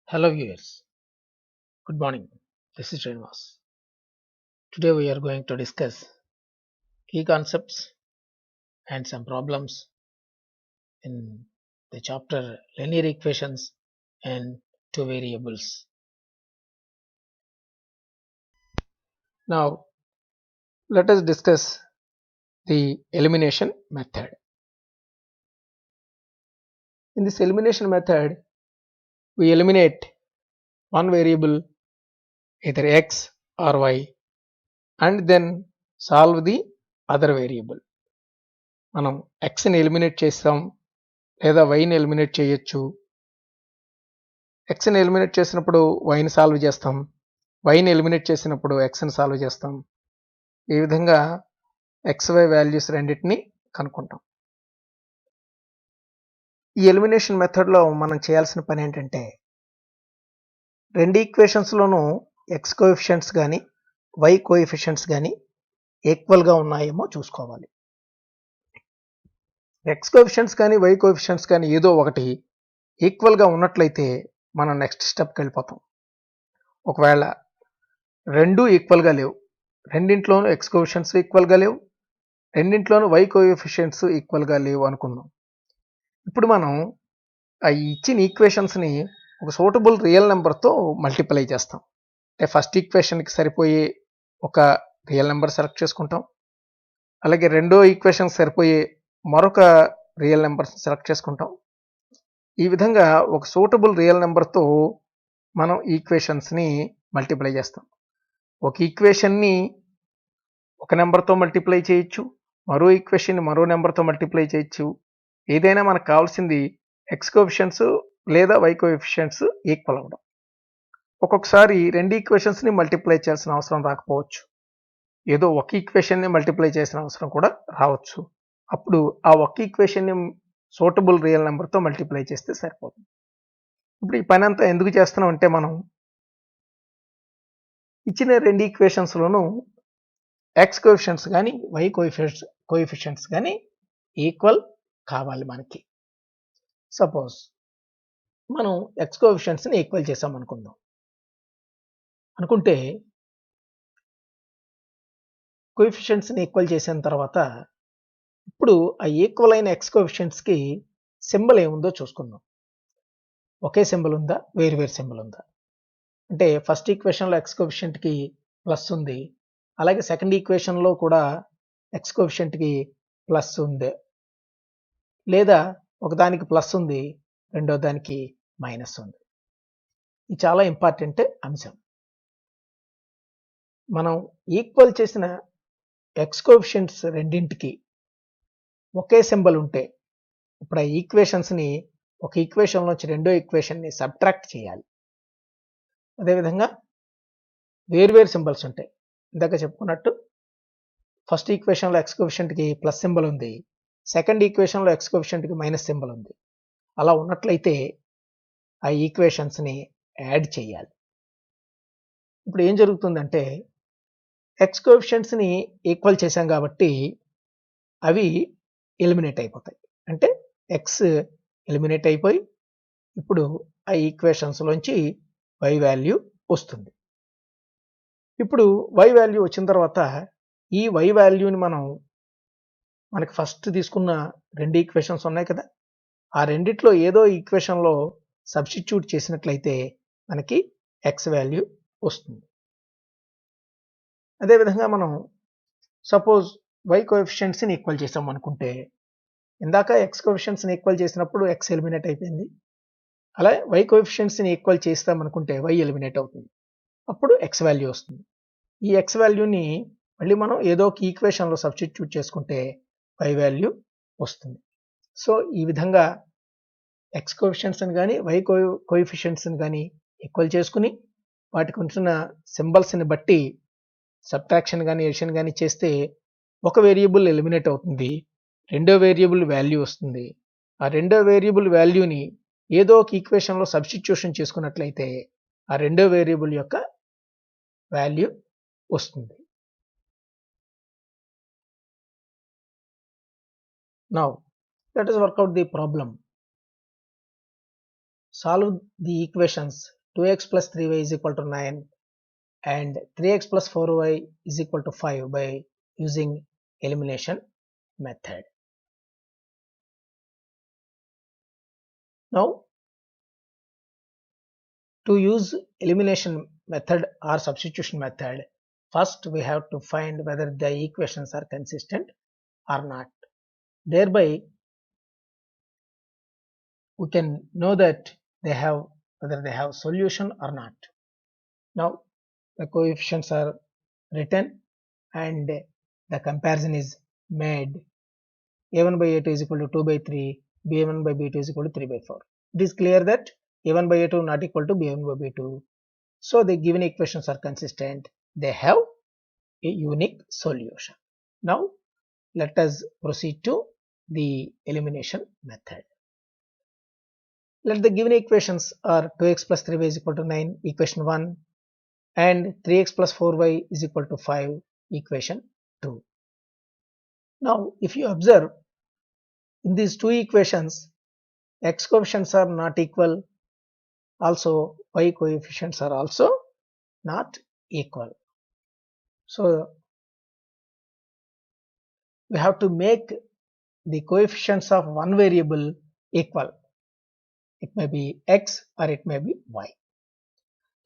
Hello viewers, good morning. This is Srinivas. Today we are going to discuss key concepts and some problems in the chapter linear equations and two variables. Now let us discuss the elimination method. In this elimination method, we eliminate one variable, either x or y, and then solve the other variable. మనం xని eliminate చేస్తాం లేదా వైని eliminate చేయొచ్చు. ఎక్స్ని eliminate చేసినప్పుడు వైని solve చేస్తాం, వైని eliminate చేసినప్పుడు ఎక్స్ని solve చేస్తాం. ఈ విధంగా ఎక్స్వై వాల్యూస్ రెండింటిని కనుక్కుంటాం. ఈ ఎలిమినేషన్ మెథడ్లో మనం చేయాల్సిన పని ఏంటంటే, రెండు ఈక్వేషన్స్లోనూ ఎక్స్ కోఎఫిషియంట్స్ కానీ వై కోఎఫిషియంట్స్ కానీ ఈక్వల్గా ఉన్నాయేమో చూసుకోవాలి. ఎక్స్ కోఎఫిషియంట్స్ కానీ వై కోఎఫిషియంట్స్ కానీ ఏదో ఒకటి ఈక్వల్గా ఉన్నట్లయితే మనం నెక్స్ట్ స్టెప్కి వెళ్ళిపోతాం. ఒకవేళ రెండు ఈక్వల్గా లేవు, రెండింట్లోనూ ఎక్స్ కోఎఫిషియంట్స్ ఈక్వల్గా లేవు, రెండింట్లోనూ వై కోఎఫిషియంట్స్ ఈక్వల్గా లేవు అనుకుందాం. ఇప్పుడు మనం ఆ ఇచ్చిన ఈక్వేషన్స్ని ఒక సూటబుల్ రియల్ నెంబర్తో మల్టిప్లై చేస్తాం. అంటే ఫస్ట్ ఈక్వేషన్కి సరిపోయే ఒక రియల్ నెంబర్ సెలెక్ట్ చేసుకుంటాం, అలాగే రెండో ఈక్వేషన్కి సరిపోయే మరొక రియల్ నెంబర్ సెలెక్ట్ చేసుకుంటాం. ఈ విధంగా ఒక సూటబుల్ రియల్ నెంబర్తో మనం ఈక్వేషన్స్ని మల్టిప్లై చేస్తాం. ఒక ఈక్వేషన్ని ఒక నెంబర్తో మల్టిప్లై చేయొచ్చు, మరో ఈక్వేషన్ని మరో నెంబర్తో మల్టిప్లై చేయొచ్చు. ఏదైనా మనకు కావాల్సింది ఎక్స్ కోఎఫిషియంట్స్ లేదా వై కోఎఫిషియంట్స్ ఈక్వల్ అవ్వడం. ఒక్కొక్కసారి రెండు ఈక్వేషన్స్ని మల్టిప్లై చేయాల్సిన అవసరం రాకపోవచ్చు, ఏదో ఒక ఈక్వేషన్ని మల్టిప్లై చేసిన అవసరం కూడా రావచ్చు. అప్పుడు ఆ ఒక ఈక్వేషన్ని సూటబుల్ రియల్ నెంబర్తో మల్టిప్లై చేస్తే సరిపోతుంది. ఇప్పుడు ఈ పని అంతా ఎందుకు చేస్తున్నాం అంటే, మనం ఇచ్చిన రెండు ఈక్వేషన్స్లోనూ ఎక్స్ కోఎఫిషియంట్స్ కానీ వై కోఎఫిషియంట్స్ కానీ ఈక్వల్ కావాలి మనకి. సపోజ్ మనం ఎక్స్ కోఎఫిషియంట్స్ని ఈక్వల్ చేసాం అనుకుంటే కోఎఫిషియంట్స్ని ఈక్వల్ చేసిన తర్వాత ఇప్పుడు ఆ ఈక్వల్ అయిన ఎక్స్ కోఎఫిషియంట్స్కి సింబల్ ఏముందో చూసుకుందాం. ఒకే సింబల్ ఉందా, వేరు సింబల్ ఉందా? అంటే ఫస్ట్ ఈక్వేషన్లో ఎక్స్ కోఎఫిషియంట్కి ప్లస్ ఉంది, అలాగే సెకండ్ ఈక్వేషన్లో కూడా ఎక్స్ కోఎఫిషియంట్కి ప్లస్ ఉంది, లేదా ఒకదానికి ప్లస్ ఉంది, రెండో దానికి మైనస్ ఉంది. ఇది చాలా ఇంపార్టెంట్ అంశం. మనం ఈక్వల్ చేసిన ఎక్స్ కోఎఫిషియంట్స్ రెండింటికి ఒకే సింబల్ ఉంటే ఇప్పుడు ఆ ఈక్వేషన్స్ని ఒక ఈక్వేషన్ నుంచి రెండో ఈక్వేషన్ని సబ్ట్రాక్ట్ చేయాలి. అదేవిధంగా వేరు సింబల్స్ ఉంటాయి. ఇందాక చెప్పుకున్నట్టు ఫస్ట్ ఈక్వేషన్లో ఎక్స్ కోఎఫిషియంట్కి ప్లస్ సింబల్ ఉంది, సెకండ్ ఈక్వేషన్లో ఎక్స్ కోఎఫిషియంట్కి మైనస్ సింబల్ ఉంది. అలా ఉన్నట్లయితే ఆ ఈక్వేషన్స్ని యాడ్ చేయాలి. ఇప్పుడు ఏం జరుగుతుందంటే, ఎక్స్ కోఎఫిషియంట్స్ని ఈక్వల్ చేశాం కాబట్టి అవి ఎలిమినేట్ అయిపోతాయి. అంటే ఎక్స్ ఎలిమినేట్ అయిపోయి ఇప్పుడు ఆ ఈక్వేషన్స్లోంచి వై వాల్యూ వస్తుంది. ఇప్పుడు వై వాల్యూ వచ్చిన తర్వాత ఈ వై వాల్యూని మనకి ఫస్ట్ తీసుకున్న రెండు ఈక్వేషన్స్ ఉన్నాయి కదా, ఆ రెండిట్లో ఏదో ఈక్వేషన్లో సబ్స్టిట్యూట్ చేసినట్లయితే మనకి ఎక్స్ వాల్యూ వస్తుంది. అదేవిధంగా మనం సపోజ్ వై కోఎఫిషియంట్స్ని ఈక్వల్ చేసాం అనుకుంటే, ఇందాక ఎక్స్ కోఎఫిషియంట్స్ని ఈక్వల్ చేసినప్పుడు ఎక్స్ ఎలిమినేట్ అయిపోయింది, అలాగే వై కోఎఫిషియంట్స్ని ఈక్వల్ చేస్తామనుకుంటే వై ఎలిమినేట్ అవుతుంది, అప్పుడు ఎక్స్ వాల్యూ వస్తుంది. ఈ ఎక్స్ వాల్యూని మళ్ళీ మనం ఏదో ఒక ఈక్వేషన్లో సబ్స్టిట్యూట్ చేసుకుంటే వై వాల్యూ వస్తుంది. సో ఈ విధంగా ఎక్స్ కోఎఫిషియంట్స్ని కానీ వై కోఎఫిషియంట్స్ని కానీ ఈక్వల్ చేసుకుని వాటికి ఉంచిన సింబల్స్ని బట్టి సబ్ట్రాక్షన్ కానీ ఎడిషన్ కానీ చేస్తే ఒక వేరియబుల్ ఎలిమినేట్ అవుతుంది, రెండో వేరియబుల్ వాల్యూ వస్తుంది. ఆ రెండో వేరియబుల్ వాల్యూని ఏదో ఒక ఈక్వేషన్లో సబ్స్టిట్యూషన్ చేసుకున్నట్లయితే ఆ రెండో వేరియబుల్ యొక్క వాల్యూ వస్తుంది. Now let us work out the problem. Solve the equations 2x plus 3y is equal to 9 and 3x plus 4y is equal to 5 by using elimination method. Now, to use elimination method or substitution method, first we have to find whether the equations are consistent or not. Thereby, we can know that whether they have solution or not. Now, the coefficients are written and the comparison is made. A1 by A2 is equal to 2 by 3, B1 by B2 is equal to 3 by 4. It is clear that A1 by A2 not equal to B1 by B2. So the given equations are consistent. They have a unique solution. Now let us proceed to the elimination method. Let the given equations are 2x plus 3y is equal to 9, equation 1, and 3x plus 4y is equal to 5, equation 2. Now if you observe, in these two equations, x coefficients are not equal, also y coefficients are also not equal. So we have to make the coefficients of one variable equal. It may be x or it may be y.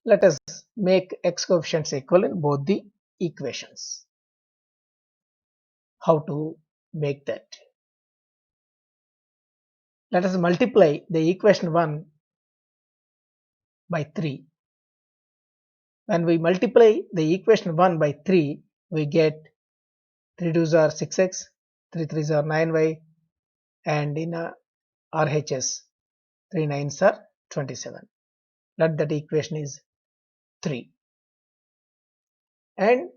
Let us make x coefficients equal in both the equations. How to make that? Let us multiply the equation 1 by 3. When we multiply the equation 1 by 3, we get 3 2s are 6x, 3 3s are 9y, and in RHS 3 9s are 27. Let that equation is 3. And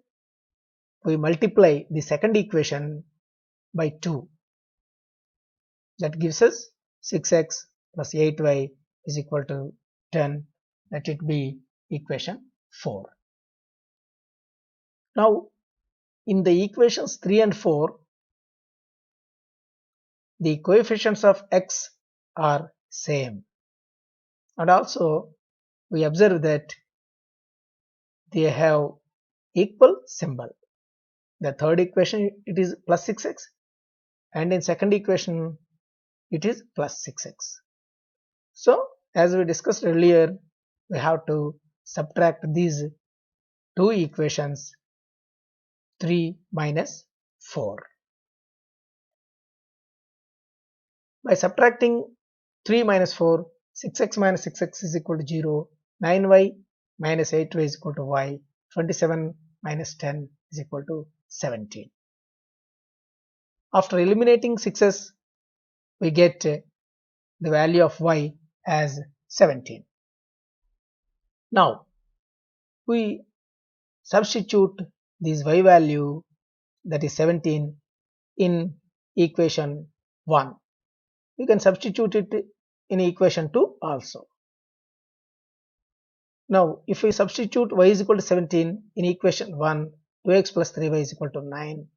we multiply the second equation by 2. That gives us 6x plus 8y is equal to 10. Let it be equation 4. Now in the equations 3 and 4, the coefficients of x are same, and also we observe that they have equal symbol. The third equation it is plus 6x, and in second equation it is plus 6x. So as we discussed earlier, we have to subtract these two equations, 3 minus 4. By subtracting 3 minus 4, 6x minus 6x is equal to 0, 9y minus 8y is equal to y, 27 minus 10 is equal to 17. After eliminating 6s, we get the value of y as 17. Now we substitute this y value, that is 17, in equation 1. You can substitute it in equation 2 also. Now if we substitute y is equal to 17 in equation 1, 2x plus 3y is equal to 9,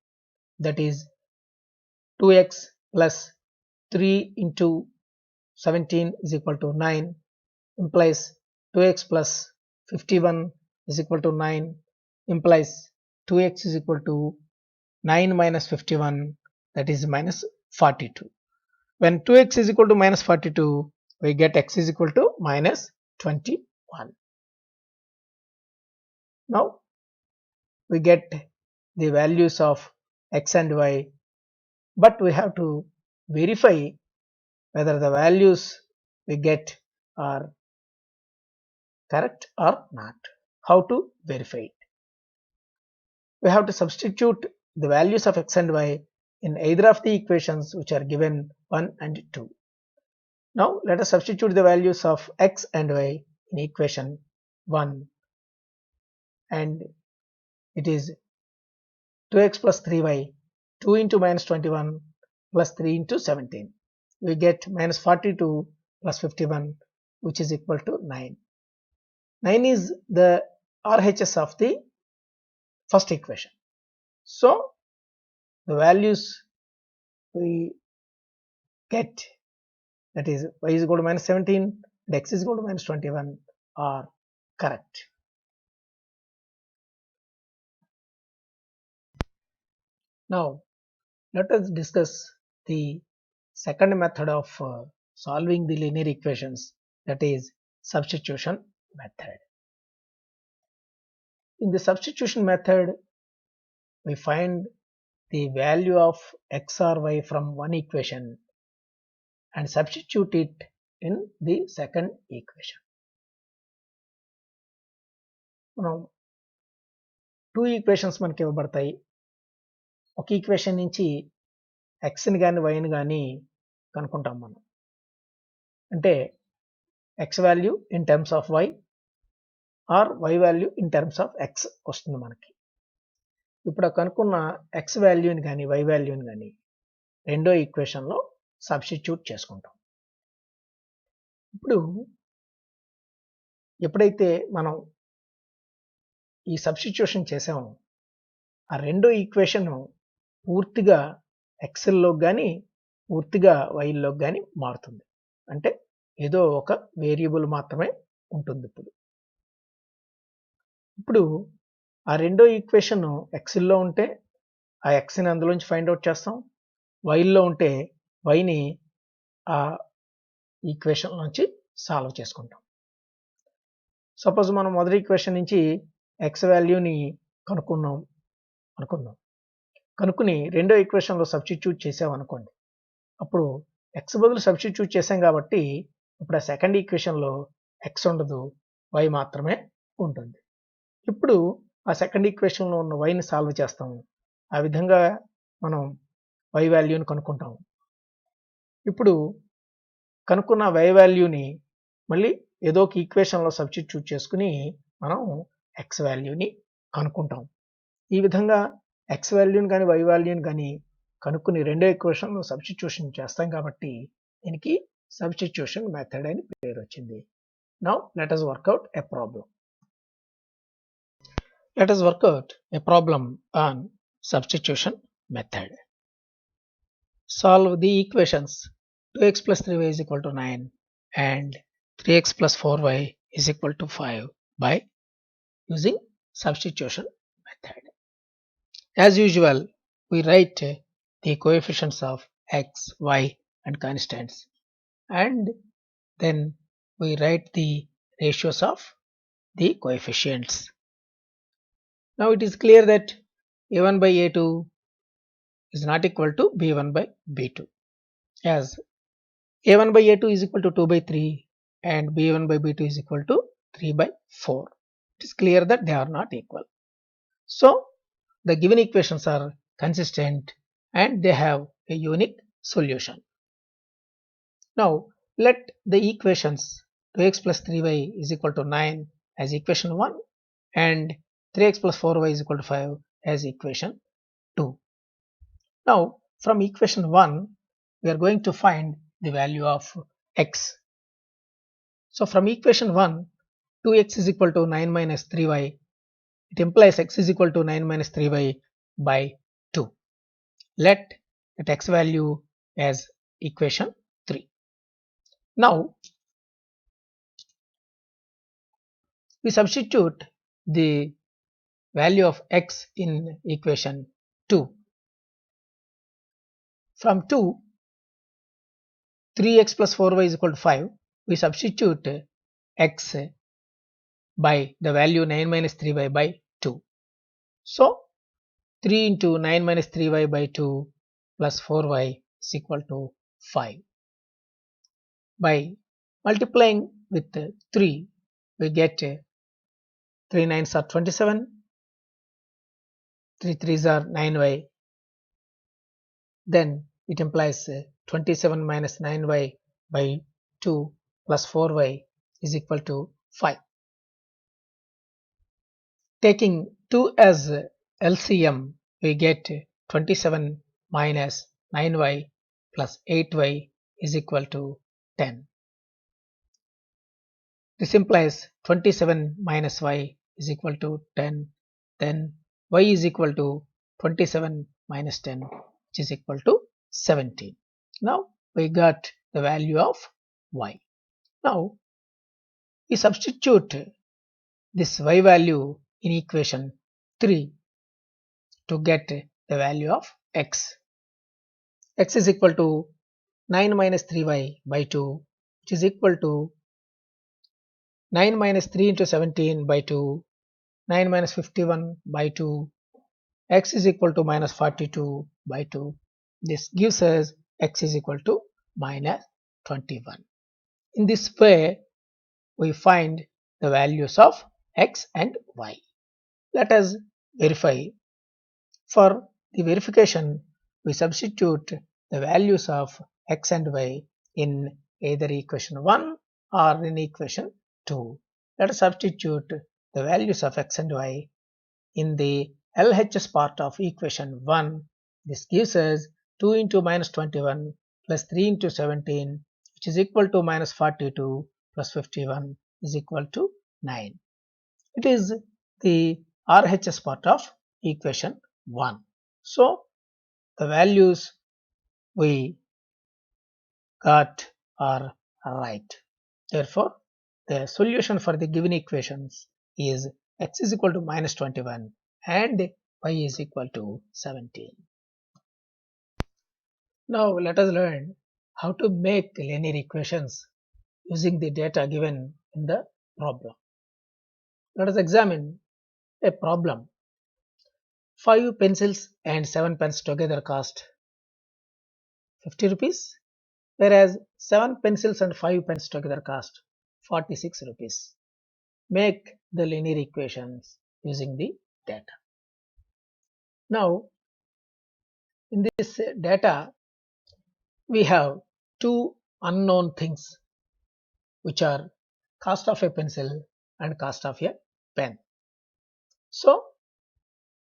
that is 2x plus 3 into 17 is equal to 9, implies 2x plus 51 is equal to 9, implies 2x is equal to 9 minus 51, that is minus 42. When 2x is equal to minus 42, we get x is equal to minus 21. Now we get the values of x and y, but we have to verify whether the values we get are correct or not. How to verify it? We have to substitute the values of x and y in either of the equations which are given 1 and 2. Now let us substitute the values of x and y in equation 1, and it is 2x plus 3y, 2 into minus 21 plus 3 into 17. We get minus 42 plus 51, which is equal to 9. 9 is the RHS of the first equation. So the values we get, that is y is equal to minus 17 and x is equal to minus 21, are correct. Now let us discuss the second method of solving the linear equations, that is substitution method. In the substitution method, we find the value of x or y from one equation and substitute it in the second equation. మనం two equations మనకి ఇవ్వబడతాయి. ఒక equation నుంచి ఎక్స్ని కానీ వైని కానీ కనుక్కుంటాం మనం. అంటే x value in terms of y or y value in terms of x వస్తుంది మనకి. ఇప్పుడు కనుక్కున్న ఎక్స్ వాల్యూని కానీ వై వాల్యూని కానీ రెండో ఈక్వేషన్లో సబ్స్టిట్యూట్ చేసుకుంటాం. ఇప్పుడు ఎప్పుడైతే మనం ఈ సబ్స్టిట్యూషన్ చేసామో ఆ రెండో ఈక్వేషన్ పూర్తిగా ఎక్స్లోకి కానీ పూర్తిగా వైలోకి కానీ మారుతుంది. అంటే ఏదో ఒక వేరియబుల్ మాత్రమే ఉంటుంది. ఇప్పుడు ఆ రెండో ఈక్వేషన్ ఎక్స్లో ఉంటే ఆ ఎక్స్ని అందులోంచి ఫైండ్ అవుట్ చేస్తాం, వైలో ఉంటే వైని ఆ ఈక్వేషన్ నుంచి సాల్వ్ చేసుకుంటాం. సపోజ్ మనం మొదటి ఈక్వేషన్ నుంచి ఎక్స్ వాల్యూని కనుక్కుందాం అనుకుందాం. కనుక్కుని రెండో ఈక్వేషన్లో సబ్స్టిట్యూట్ చేసామనుకోండి, అప్పుడు ఎక్స్ బదులు సబ్స్టిట్యూట్ చేసాం కాబట్టి ఇప్పుడు ఆ సెకండ్ ఈక్వేషన్లో ఎక్స్ ఉండదు, వై మాత్రమే ఉంటుంది. ఇప్పుడు ఆ సెకండ్ ఈక్వేషన్లో ఉన్న వైని సాల్వ్ చేస్తాము. ఆ విధంగా మనం వై వాల్యూని కనుక్కుంటాము. ఇప్పుడు కనుక్కున్న వై వాల్యూని మళ్ళీ ఏదో ఒక ఈక్వేషన్లో సబ్స్టిట్యూట్ చేసుకుని మనం ఎక్స్ వాల్యూని కనుక్కుంటాం. ఈ విధంగా ఎక్స్ వాల్యూని కానీ వై వాల్యూని కానీ కనుక్కుని రెండో ఈక్వేషన్లో సబ్స్టిట్యూషన్ చేస్తాం కాబట్టి దీనికి సబ్స్టిట్యూషన్ మెథడ్ అని పేరు వచ్చింది. Now let us work out a problem. Let us work out a problem on substitution method. Solve the equations 2x plus 3y is equal to 9 and 3x plus 4y is equal to 5 by using substitution method. As usual, we write the coefficients of x, y and constants, and then we write the ratios of the coefficients. Now it is clear that a1 by a2 is not equal to b1 by b2, as a1 by a2 is equal to 2 by 3 and b1 by b2 is equal to 3 by 4. It is clear that they are not equal. So the given equations are consistent and they have a unique solution. Now let the equations 2x plus 3y is equal to 9 as equation 1 and 3x plus 4y is equal to 5 as equation 2. Now from equation 1 we are going to find the value of x. So from equation 1, 2x is equal to 9 minus 3y. It implies x is equal to 9 minus 3y by 2. Let that x value as equation 3. Now we substitute the value of x in equation 2. From 2, 3x plus 4y is equal to 5. We substitute x by the value 9 minus 3y by 2. So 3 into 9 minus 3y by 2 plus 4y is equal to 5. By multiplying with 3, we get 3 9s are 27, 3 3s are 9y. Then it implies 27 minus 9y by 2 plus 4y is equal to 5. Taking 2 as LCM, we get 27 minus 9y plus 8y is equal to 10. This implies 27 minus y is equal to 10. Then y is equal to 27 minus 10, which is equal to 17. Now we got the value of y. Now We substitute this y value in equation 3 to get the value of x. X is equal to 9 minus 3y by 2, which is equal to 9 minus 3 into 17 by 2, 9 minus 51 by 2, x is equal to minus 42 by 2. This gives us x is equal to minus 21. In this way, we find the values of x and y. Let us verify. For the verification, we substitute the values of x and y in either equation 1 or in equation 2. Let us substitute the values of x and y in the LHS part of equation 1. This gives us 2 into minus 21 plus 3 into 17, which is equal to minus 42 plus 51 is equal to 9. It is the RHS part of equation 1. So the values we got are right. Therefore, the solution for the given equations is x is equal to minus 21 and y is equal to 17. Now let us learn how to make linear equations using the data given in the problem. Let us examine a problem. 5 pencils and 7 pens together cost 50 rupees, whereas 7 pencils and 5 pens together cost 46 rupees. Make the linear equations using the data. Now, in this data, we have two unknown things, which are cost of a pencil and cost of a pen. So,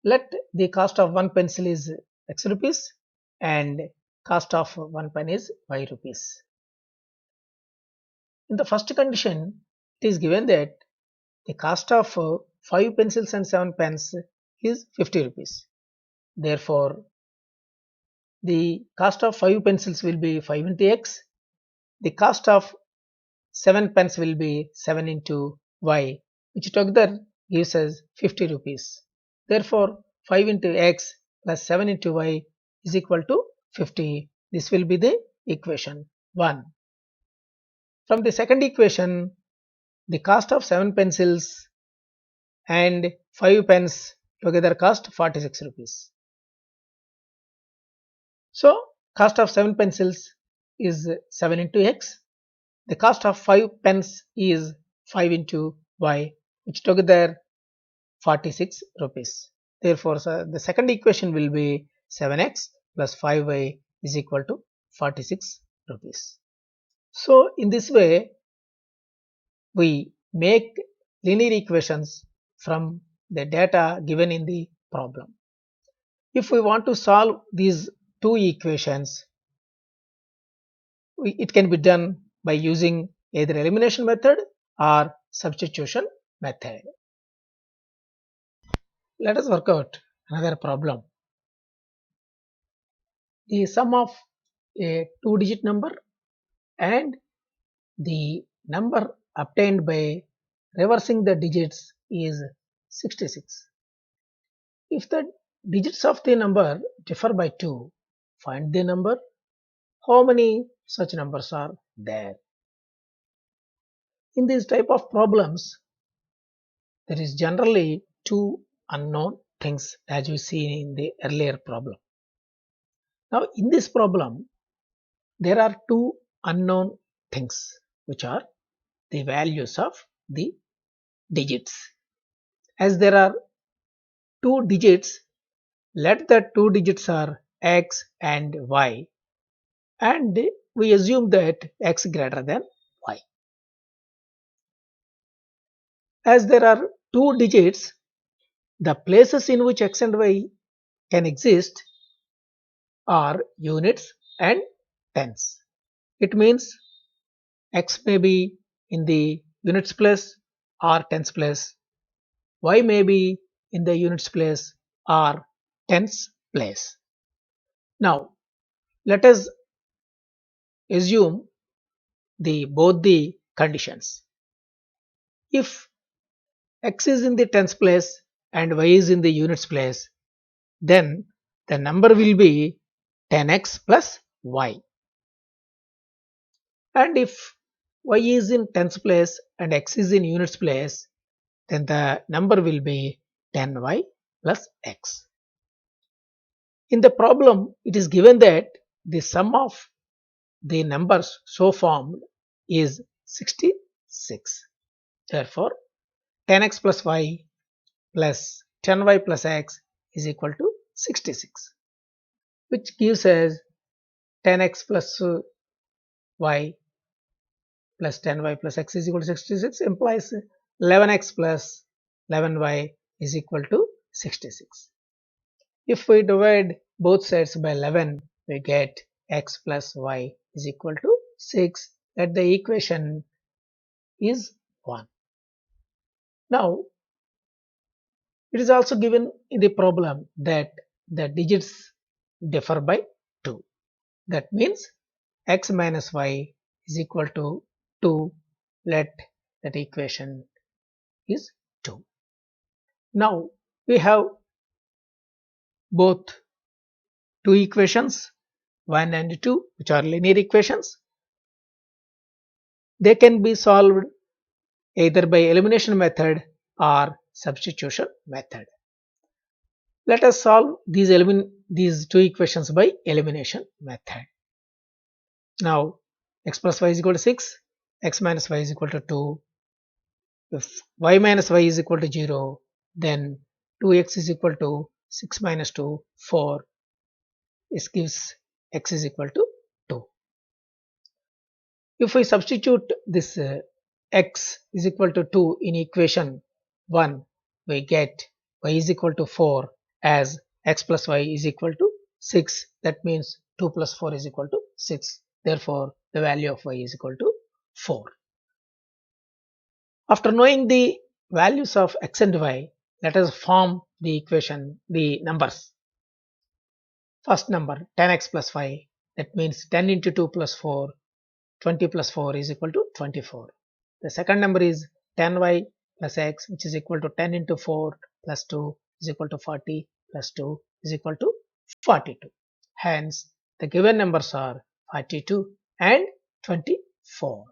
let the cost of one pencil is x rupees and cost of one pen is y rupees. In the first condition, it is given that the cost of 5 pencils and 7 pens is 50 rupees. Therefore, the cost of 5 pencils will be 5 into x. The cost of 7 pens will be 7 into y, which together gives us 50 rupees. Therefore, 5 into x plus 7 into y is equal to 50. This will be the equation 1. From the second equation, the cost of 7 pencils and 5 pens together cost 46 rupees. So, cost of 7 pencils is 7 into x. The cost of 5 pens is 5 into y, which together 46 rupees. Therefore, the second equation will be 7x plus 5y is equal to 46 rupees. So, in this way, we make linear equations from the data given in the problem. If we want to solve these two equations, it can be done by using either elimination method or substitution method. Let us work out another problem. The sum of a 2-digit number and the number obtained by reversing the digits is 66. If the digits of the number differ by 2, find the number. How many such numbers are there? In these type of problems, there is generally two unknown things as we see in the earlier problem. Now in this problem, there are two unknown things, which are the values of the digits. As there are two digits, let the two digits are x and y, and we assume that x greater than y. As there are two digits, the places in which x and y can exist are units and tens. It means x may be in the units place or tens place, y may be in the units place or tens place. Now let us assume both the conditions. If x is in the tens place and y is in the units place, then the number will be 10x plus y. And if y is in tens place and x is in units place, then the number will be 10y plus x. In the problem, it is given that the sum of the numbers so formed is 66. Therefore, 10x plus y plus 10y plus x is equal to 66, which gives us 10x plus y plus 10y plus x is equal to 66, implies 11x plus 11y is equal to 66. If we divide both sides by 11, we get x plus y is equal to 6, that the equation is 1. Now, it is also given in the problem that the digits differ by 2. That means x minus y is equal to 2. Let that equation is 2. Now we have both two equations 1 and 2, which are linear equations. They can be solved either by elimination method or substitution method. Let us solve these two equations by elimination method. Now x plus y is equal to 6, x minus y is equal to 2. If y minus y is equal to 0, then 2x is equal to 6 minus 2, 4. This gives x is equal to 2. If we substitute this x is equal to 2 in equation 1, we get y is equal to 4, as x plus y is equal to 6. That means 2 plus 4 is equal to 6. Therefore, the value of y is equal to 4. After knowing the values of x and y, let us form the equation, the numbers. First number 10x plus y, that means 10 into 2 plus 4, 20 plus 4 is equal to 24. The second number is 10y plus x, which is equal to 10 into 4 plus 2 is equal to 40 plus 2 is equal to 42. Hence, the given numbers are 42 and 24.